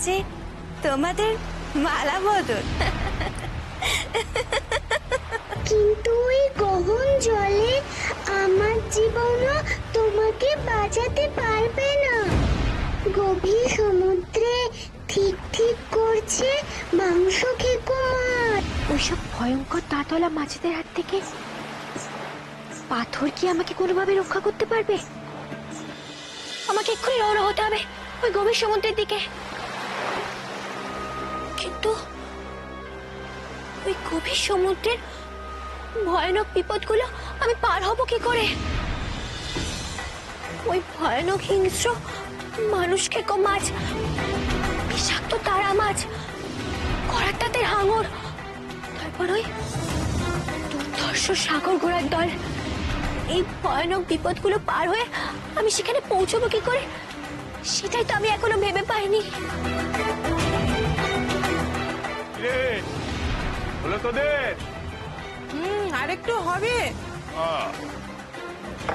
যে তোমাদের মালা বদল। কিন্তু ওই গহন জলে আমার জীবনও তোমাকে বাঁচাতে পারবে না। গভীর সমুদ্রে ঠিক ঠিক করছে মাংস খেকো মাছ। ওইসব ভয়ঙ্কর দাঁতওয়ালা মাছেদের হাত থেকে পাথর কি আমাকে কোনোভাবে রক্ষা করতে পারবে? আমাকে এক্ষুনি রওনা হতে হবে ওই গভীর সমুদ্রের দিকে। কিন্তু ওই গভীর সমুদ্রের ভয়ানক বিপদগুলো আমি পার হব কি করে? ওই ভয়ানক হিংস্র মানুষ খেকো মাছ, বিষাক্ত তারা মাছ, করাতাতের হাঙর, তারপর ওই দুর্ধর্ষ সাগর ঘোড়ার দল। এই ভয়ানক বিপদগুলো পার হয়ে আমি সেখানে পৌঁছবো কি করে, সেটাই তো আমি এখনো ভেবে পাইনি। হলো তোদের? আর একটু হবে।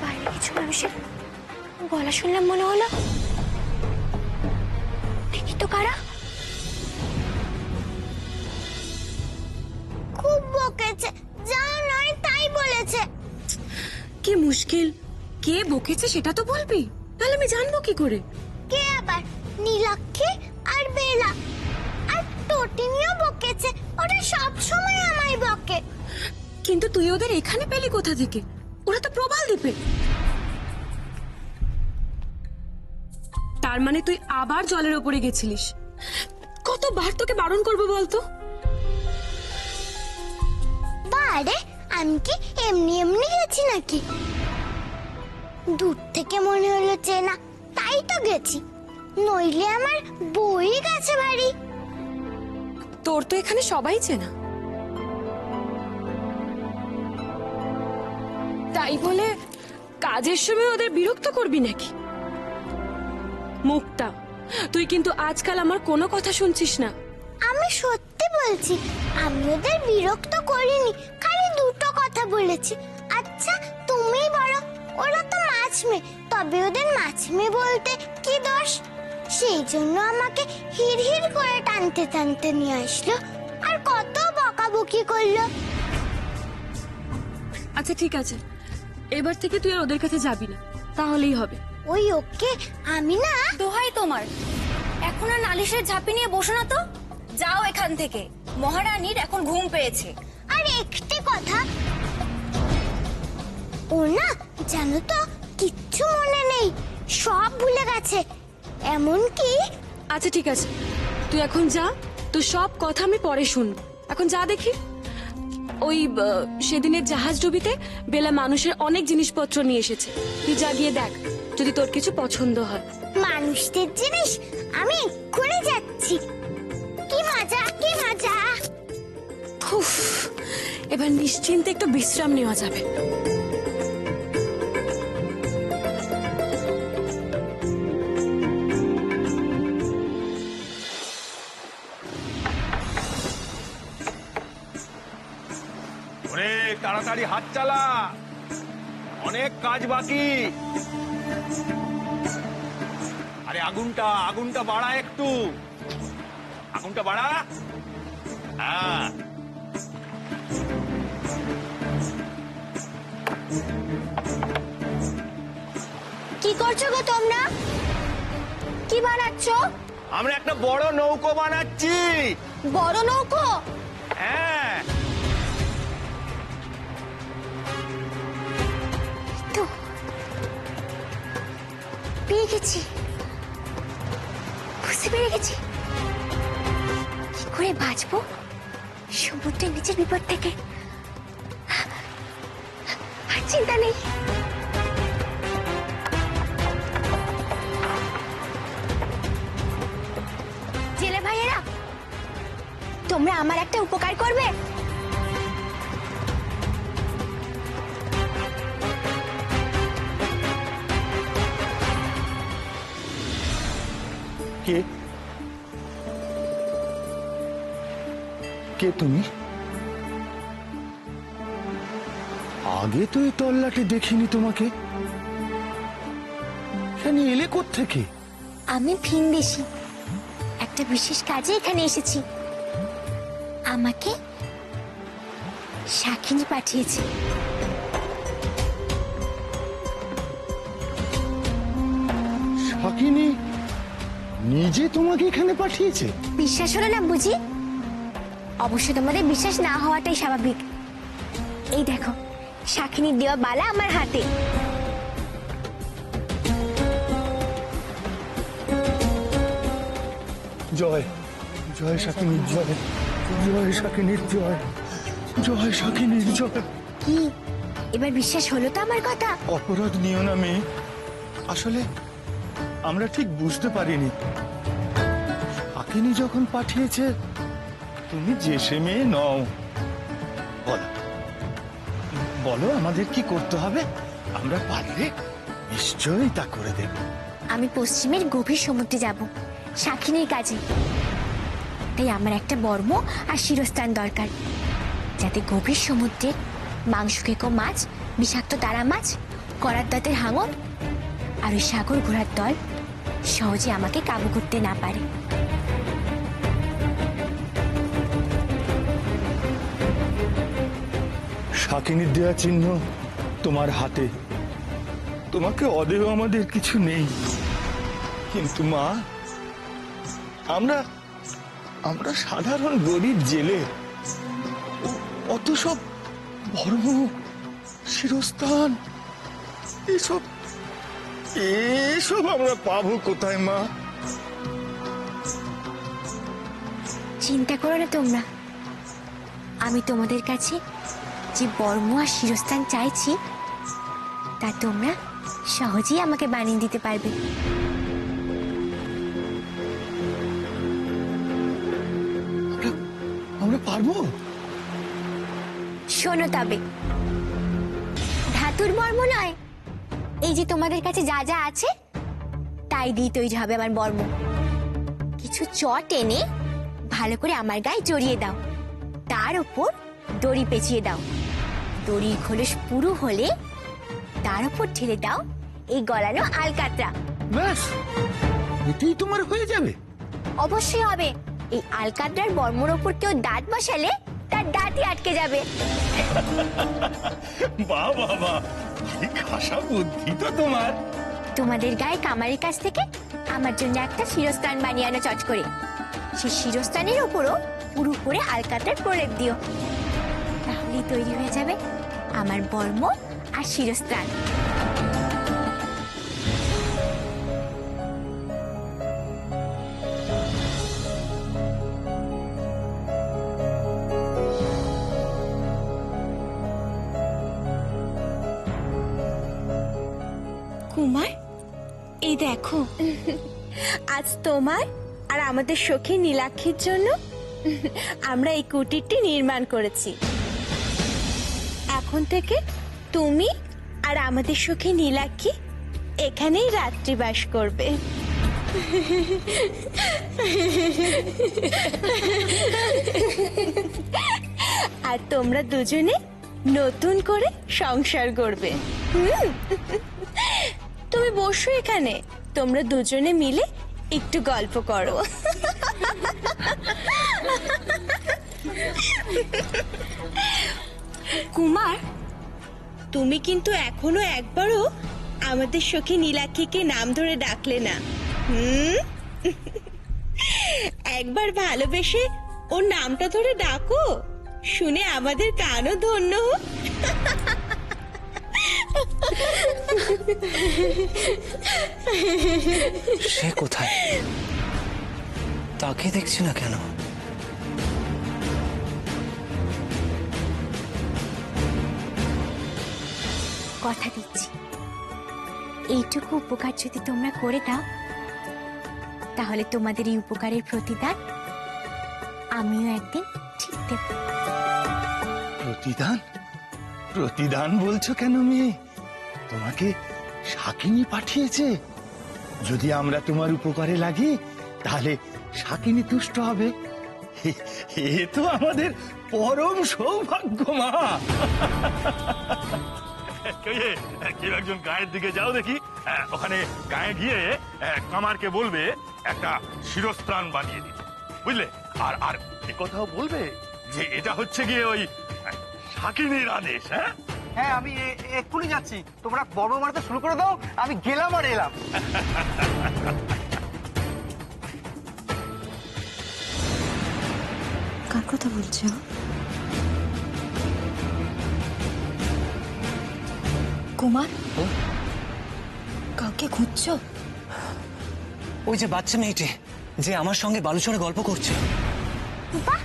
বাইরে কিছু মানুষের গলা শুনলাম, মনে হলো। দেখি তো কারা। খুব বকেছে, যা নয় তাই বলেছে। কি মুশকিল, কে বকেছে সেটা তো বলবি, তাহলে আমি জানবো কি করে? কে আবার? নীলাক্ষী আর বেলা। আর টটিনিও বকেছে, ওরা সব সময় আমায় বকে। কিন্তু তুই ওদের এখানে পেলি কোথা থেকে? ওরা তো প্রবাল দ্বীপে। তার মানে তুই আবার জলের ওপরে গেছিলিস। কতবার তোকে বারণ করবো বলতো? বারে, আমি কি এমনি এমনি গেছি নাকি? দূর থেকে মনে হলো চেনা, তাই তো গেছি। নইলে আমার বই গেছে বাড়ি। তোর তো এখানে সবাই চেনা, তাই বলে কাজের সময় ওদের বিরক্ত করবি নাকি? মুক্তা, তুই কিন্তু আজকাল আমার কোনো কথা শুনছিস না। আমি সত্যি বলছি, আমি ওদের বিরক্ত করিনি, খালি দুটো কথা বলেছি। আচ্ছা তুমি বলো, ওরা তো মাছ মেয়ে, তবে ওদের মাছ মেয়ে বলতে কি দোষ? সেই জন্য আমাকে হিড়হিড় করে টানতে টানতে নিয়ে আসলো, আর কত বকাবকি করলো। আচ্ছা ঠিক আছে, এবার থেকে তুই আর ওদের কাছে যাবি না, তাহলেই হবে। ওই ওকে, আমি না। দোহাই তোমার, এখন আর নালিশের ঝাঁপি নিয়ে বসো না তো। যাও এখান থেকে, মহারানীর এখন ঘুম পেয়েছে। আর একটি কথা, ও না জানো তো কিচ্ছু মনে নেই, সব ভুলে গেছে। এমনকি আচ্ছা ঠিক আছে, তুই এখন যা, তোর সব কথা আমি পরে শুনবো। এখন যা দেখি। ওই সেদিনের জাহাজ ডুবিতে বেলা মানুষের অনেক জিনিসপত্র নিয়ে এসেছে, তুই যা গিয়ে দেখ, যদি তোর কিছু পছন্দ হয়। মানুষদের জিনিস, আমি এক্ষুনি যাচ্ছি। কি মজা, কি মজা। উফ, এবার নিশ্চিন্তে একটু বিশ্রাম নেওয়া যাবে। ওরে তাড়াতাড়ি হাত চালা, অনেক কাজ বাকি। আরে আগুনটা আগুনটা বাড়া, একটু আগুনটা বাড়া। হ্যাঁ, কি করছো গো তোমরা? কি বানাচ্ছো? আমরা একটা বড় নৌকো বানাচ্ছি। বড় নৌকো? হ্যাঁ, তো পেয়ে গেছি, বুঝতে পেরে গেছি কি করে বাঁচবো সমুদ্রের নিচের বিপদ থেকে। আর চিন্তা নেই। জেলে ভাইয়েরা, তোমরা আমার একটা উপকার করবে। কে কে তুমি? আগে তো এই তল্লাটে দেখিনি তোমাকে। এখানে এলে কোত্থেকে? আমি ভিনদেশী, এক একটা বিশেষ কাজে এখানে এসেছি। আমাকে শাকিনী পাঠিয়েছে। শাকিনী নিজে তোমাকে এখানে পাঠিয়েছে? বিশ্বাস হলো না বুঝি? অবশ্য তোমাদের বিশ্বাস না হওয়াটাই স্বাভাবিক। এই দেখো, শাকিনীর দেওয়া বালা আমার হাতে। জয় জয় শাকিনীর জয়, জয় শাকিনীর জয়, জয় শাকিনীর জয়। কি এবার বিশ্বাস হলো তো আমার কথা? অপরাধ নিও না মেয়ে, আসলে আমরা ঠিক বুঝতে পারিনি। শাকিনী যখন পাঠিয়েছে, তুমি যে সে মেয়ে নও। বলো বলো, আমাদের কি করতে হবে? আমরা পারলে নিশ্চয়ই তা করে দেব। আমি পশ্চিমের গভীর সমুদ্রে যাব শাকিনীর কাজে। তাই আমার একটা বর্ম আর শিরস্থান দরকার, যাতে গভীর সমুদ্রের মাংস খেকো মাছ, বিষাক্ত তারা মাছ, করার দাঁতের হাঙর আর ওই সাগর ঘোড়ার দল সহজে আমাকে কাবু করতে না পারে। শাকিনীর দেয়া চিহ্ন তোমার হাতে, তোমাকে অদেহ আমাদের কিছু নেই। কিন্তু মা, আমরা আমরা সাধারণ গরিব জেলে, অত সব বর্ম, শিরস্থান, এসব এসব আমরা পাবো কোথায় মা? চিন্তা করো না তোমরা, আমি তোমাদের কাছে যে বর্ম আর শিরস্থান চাইছি তা তোমরা সহজেই আমাকে বানিয়ে দিতে পারবে। আমরা পারবো? শোনো তবে, ধাতুর বর্ম নয়, এই যে তোমাদের কাছে যা যা আছে তাই দিয়ে তৈরি হবে আমার বর্ম। কিছু চট এনে ভালো করে আমার গায়ে জড়িয়ে দাও, তার উপর দড়ি পেঁচিয়ে দাও। দড়ির খোলস পুরু হলে তার উপর ঢেলে দাও এই গলানো আলকাতরা। ব্যাস, এতেই তোমার হয়ে যাবে? অবশ্যই হবে। এই আলকাতরার বর্মর ওপর কেউ দাঁত বসালে তার দাঁতই আটকে যাবে। বাহ বাহ বাহ, কি খাসা বুদ্ধি তো তোমার। তোমাদের গায়ে কামারের কাছ থেকে আমার জন্য একটা শিরস্থান বানিয়ে আনো চট করে। সেই শিরস্থানের ওপরও পুরো করে আলকাতরার প্রলেপ দিও, তাহলেই তৈরি হয়ে যাবে আমার বর্ম আর শিরস্থান। কুমার, এই দেখো, আজ তোমার আর আমাদের সখী নীলাক্ষীর জন্য আমরা এই কুটিরটি নির্মাণ করেছি। এখন থেকে তুমি আর আমাদের সখী নীলাক্ষী এখানেই রাত্রিবাস করবে। আর তোমরা দুজনে নতুন করে সংসার করবে। তুমি বসো এখানে, তোমরা দুজনে মিলে একটু গল্প করো। কুমার, তুমি কিন্তু এখনো একবারও আমাদের সখী নীলাক্ষীকে নাম ধরে ডাকলে না। একবার ভালোবেসে ওর নামটা ধরে ডাকো, শুনে আমাদের কানও ধন্য হোক। সে কোথায়? তাকে দেখছি না কেন? কথা দিচ্ছি, এইটুকু উপকার যদি তোমরা করে দাও, তাহলে তোমাদের এই উপকারের প্রতিদান আমিও একদিন ঠিক দেব। প্রতিদান? প্রতিদান বলছো কেন মেয়ে? তোমাকে শাকিনী পাঠিয়েছে। যদি আমরা তোমার উপকারে লাগি, তাহলে শাকিনী তুষ্ট হবে। এ তো আমাদের পরম সৌভাগ্য মা। কেউ একজন গায়ের দিকে যাও দেখি। ওখানে গায়ে গিয়ে কামারকে বলবে একটা শিরস্ত্রাণ বানিয়ে দিল, বুঝলে? আর আর এ কথাও বলবে যে এটা হচ্ছে গিয়ে ওই শাকিনীর আদেশ। হ্যাঁ, হ্যাঁ, আমি এক্ষুনি যাচ্ছি। তোমরা বড় মারতে শুরু করে দাও, আমি গেলাম আর এলাম। কার কথা বলছো? কুমার, কাউকে খুঁজছো? ওই যে বাচ্চা মেয়েটি যে আমার সঙ্গে বালুচরে গল্প করছে। বাহ,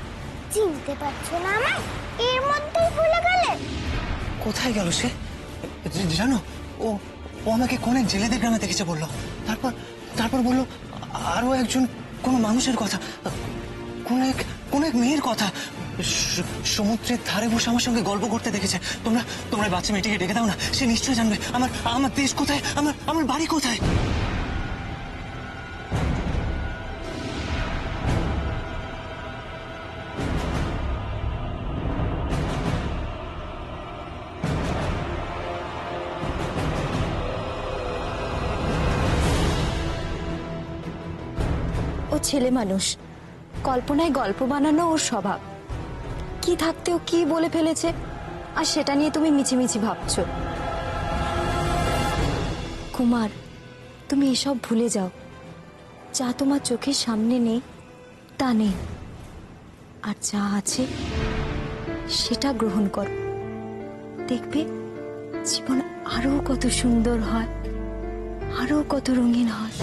চিনতে পারছো না আমায়? এর মধ্যেই ভুলে গেলে? কোথায় গেল সে? জানো, ও ও আমাকে কোন এক জেলেদের গ্রামে দেখেছে বললো। তারপর তারপর বললো আরো একজন কোনো মানুষের কথা, কোন এক মেয়ের কথা সমুদ্রের ধারে বসে আমার সঙ্গে গল্প করতে দেখেছে। তোমরা তোমরা বাচ্চা মেয়েটিকে ডেকে দাও না, সে নিশ্চয়ই জানবে আমার দেশ কোথায়, আমার বাড়ি কোথায়। ও ছেলে মানুষ, কল্পনায় গল্প বানানো ওর স্বভাব। কি থাকতে ও কি বলে ফেলেছে আর সেটা নিয়ে তুমি মিছিমিছি ভাবছো। কুমার, তুমি এসব ভুলে যাও। যা তোমার চোখের সামনে নেই তা নেই, আর যা আছে সেটা গ্রহণ করো। দেখবে জীবন আরো কত সুন্দর হয়, আরো কত রঙিন হয়।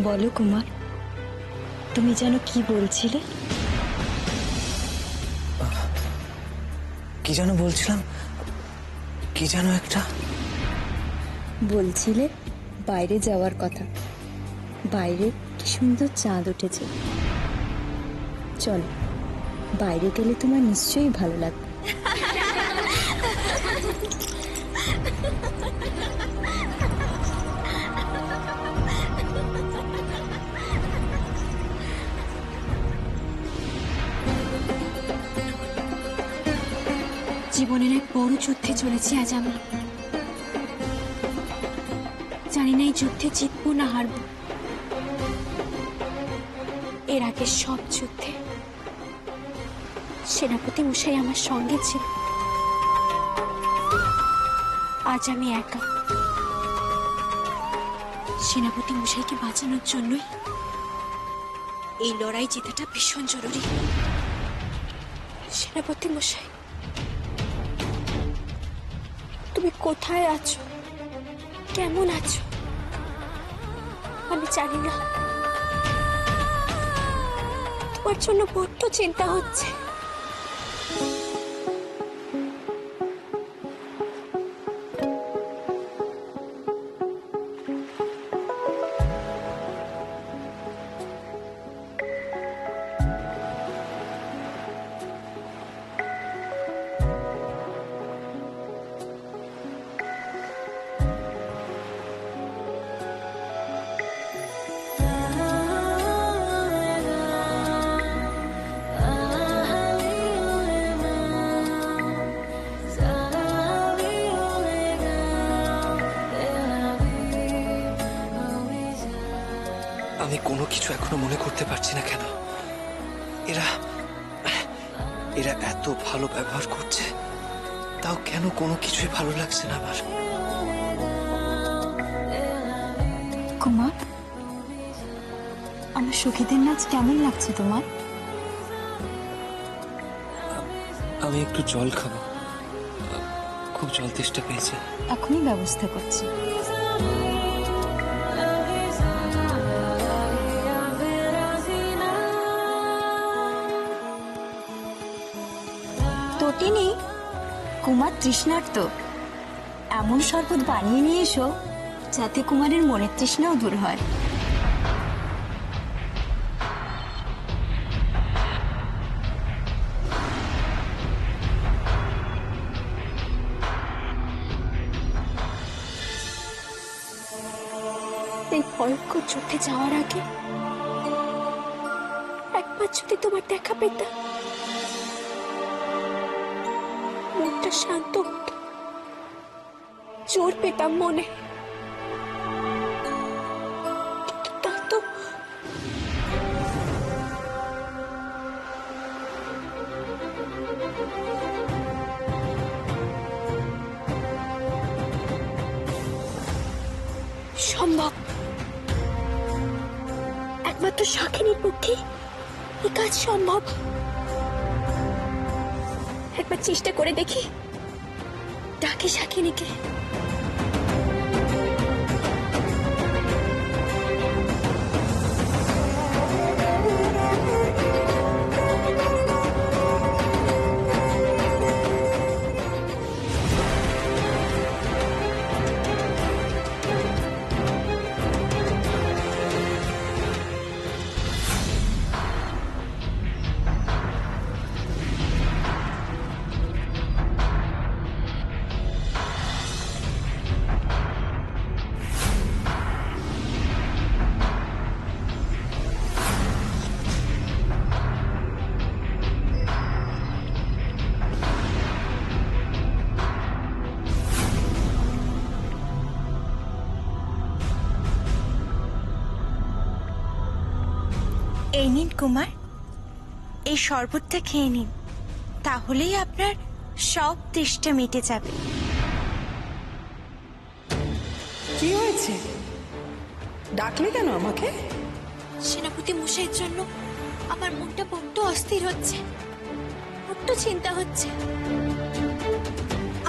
বলো কুমার, তুমি যেন কি বলছিলে? কি যেন বলছিলাম, কি যেন একটা বলছিলে বাইরে যাওয়ার কথা। বাইরে কি সুন্দর চাঁদ উঠেছে। চলো, বাইরে গেলে তোমার নিশ্চয়ই ভালো লাগবে। জীবনের এক বড় যুদ্ধে চলেছি আজ আমি। জানি না এই যুদ্ধে জিতবো না হারবো। এর আগে সব যুদ্ধে সেনাপতি মশাই আমার সঙ্গে ছিল। আজ আমি একা। সেনাপতি মশাইকে বাঁচানোর জন্যই এই লড়াই জেতাটা ভীষণ জরুরি। সেনাপতি মশাই, তুমি কোথায় আছো, কেমন আছো আমি জানি না। তোমার জন্য বড্ড চিন্তা হচ্ছে। আমি কোনো কিছু এখনো মনে করতে পারছি না কেন। এরা এরা এত ভালো ব্যবহার করছে, তাও কেন কোনো কিছুই ভালো লাগছে না আমার। কুমার, আমার সখীদের নাচ কেমন লাগছে তোমার? আমি একটু জল খাবো, খুব জল তেষ্টা পেয়েছে। এখনই ব্যবস্থা করছি। তটিনী, কুমার তৃষ্ণার্ত, এমন শরবত বানিয়ে নিয়ে এসো যাতে কুমারের মনের তৃষ্ণাও দূর হয়। এই ভয়ঙ্কর চোখে যাওয়ার আগে একবার যদি তোমার দেখা পেতাম, মনটা শান্ত হতো, জোর পেতাম মনে। কিন্তু তা তো সম্ভব। একমাত্র শাকিনীর পক্ষে এই কাজ সম্ভব। একবার চেষ্টা করে দেখি, ডাকি শাকিনীকে। এই নিন কুমার, এই শরবতটা খেয়ে নিন, তাহলেই আপনার সব তৃষ্ণা মিটে যাবে। কি হয়েছে? ডাকলে কেন আমাকে? সেনাপতি মশাইয়ের জন্য আমার মনটা বড্ড অস্থির হচ্ছে, বড্ড চিন্তা হচ্ছে।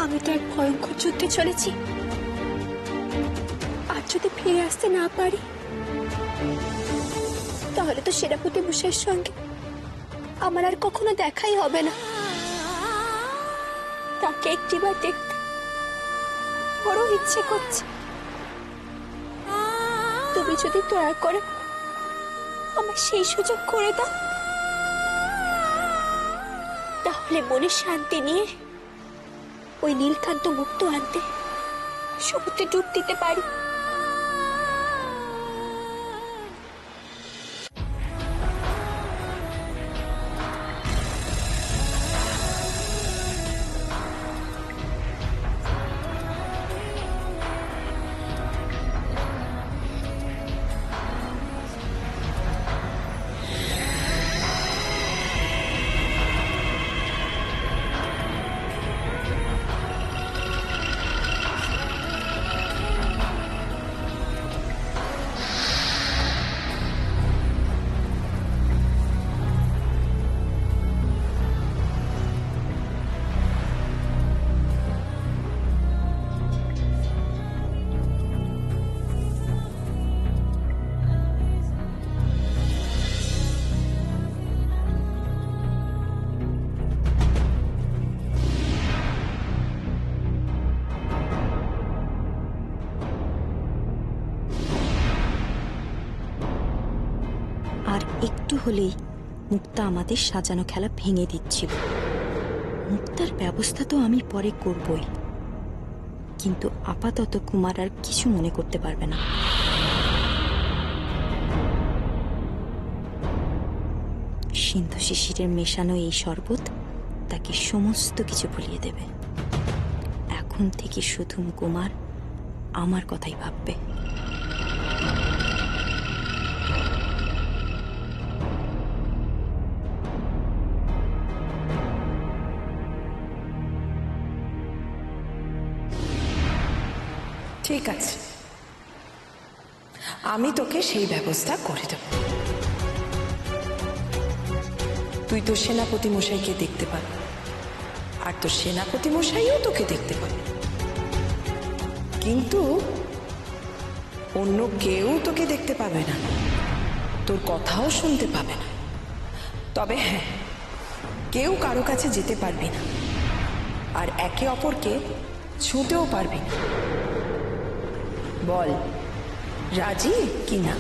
আমি তো এক ভয়ঙ্কর যুদ্ধে চলেছি, আর যদি ফিরে আসতে না পারি তাহলে তো সেনাপতি মশাইয়ের সঙ্গে আমার আর কখনো দেখাই হবে না। তাকে একটিবার দেখতে বড় ইচ্ছে করছে। তুমি যদি দয়া করে আমার সেই সুযোগ করে দাও, তাহলে মনে শান্তি নিয়ে ওই নীলকান্ত মুক্ত আনতে সমুদ্রে ডুব দিতে পারি। আর একটু হলেই মুক্তা আমাদের সাজানো খেলা ভেঙে দিচ্ছিল। মুক্তার ব্যবস্থা তো আমি পরে করবই, কিন্তু আপাতত কুমার আর কিছু মনে করতে পারবে না। সিন্ধু শিশিরের মেশানো এই শরবত তাকে সমস্ত কিছু ভুলিয়ে দেবে। এখন থেকে শুধু কুমার আমার কথাই ভাববে। ঠিক আছে, আমি তোকে সেই ব্যবস্থা করে দেব। তুই তোর সেনাপতি মশাইকে দেখতে পাবি, আর তোর সেনাপতি মশাইও তোকে দেখতে পাবে, কিন্তু অন্য কেউ তোকে দেখতে পাবে না, তোর কথাও শুনতে পাবে না। তবে হ্যাঁ, কেউ কারো কাছে যেতে পারবি না, আর একে অপরকে ছুঁতেও পারবি না। বল, রাজি কি না?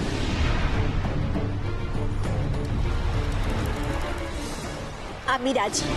আমি রাজি।